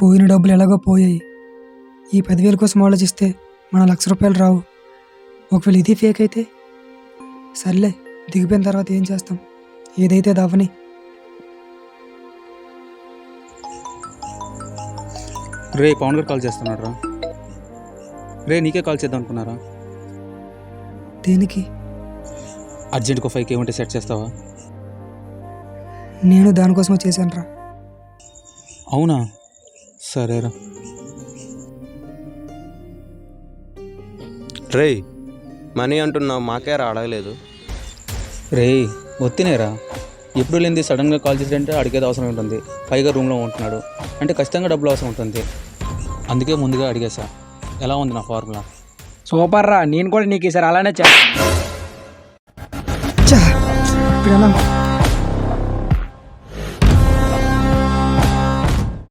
పోయిన డబ్బులు ఎలాగో పోయాయి. ఈ 10,000 కోసం ఆలోచిస్తే మన ₹1,00,000 రావు. ఒకవేళ ఇది ఫేక్ అయితే సర్లే, దిగిపోయిన తర్వాత ఏం చేస్తాం, ఏదైతే దవని. రే పవన్ గారు కాల్ చేస్తున్నాడు రా. రే నీకే కాల్ చేద్దాం అనుకున్నారా? దేనికి? అర్జెంట్గా 5K ఉంటే సెట్ చేస్తావా? నేను దానికోసమే చేశాను రా. అవునా, సరేరా. రేయ్, మనీ అంటున్నావు, మాకే అడగలేదు. రే ఒత్తినేరా, ఎప్పుడు లేనిది సడన్గా కాల్ చేసాడంటే అడిగేది అవసరం ఉంటుంది. పైగా రూమ్లో ఉంటున్నాడు అంటే ఖచ్చితంగా డబ్బులు అవసరం ఉంటుంది. అందుకే ముందుగా అడిగేసా. ఎలా ఉంది నా ఫార్ములా? సూపర్ రా, నేను కూడా నీకు ఈసారి అలానే చేస్తాను. ఇప్పుడు ఎలా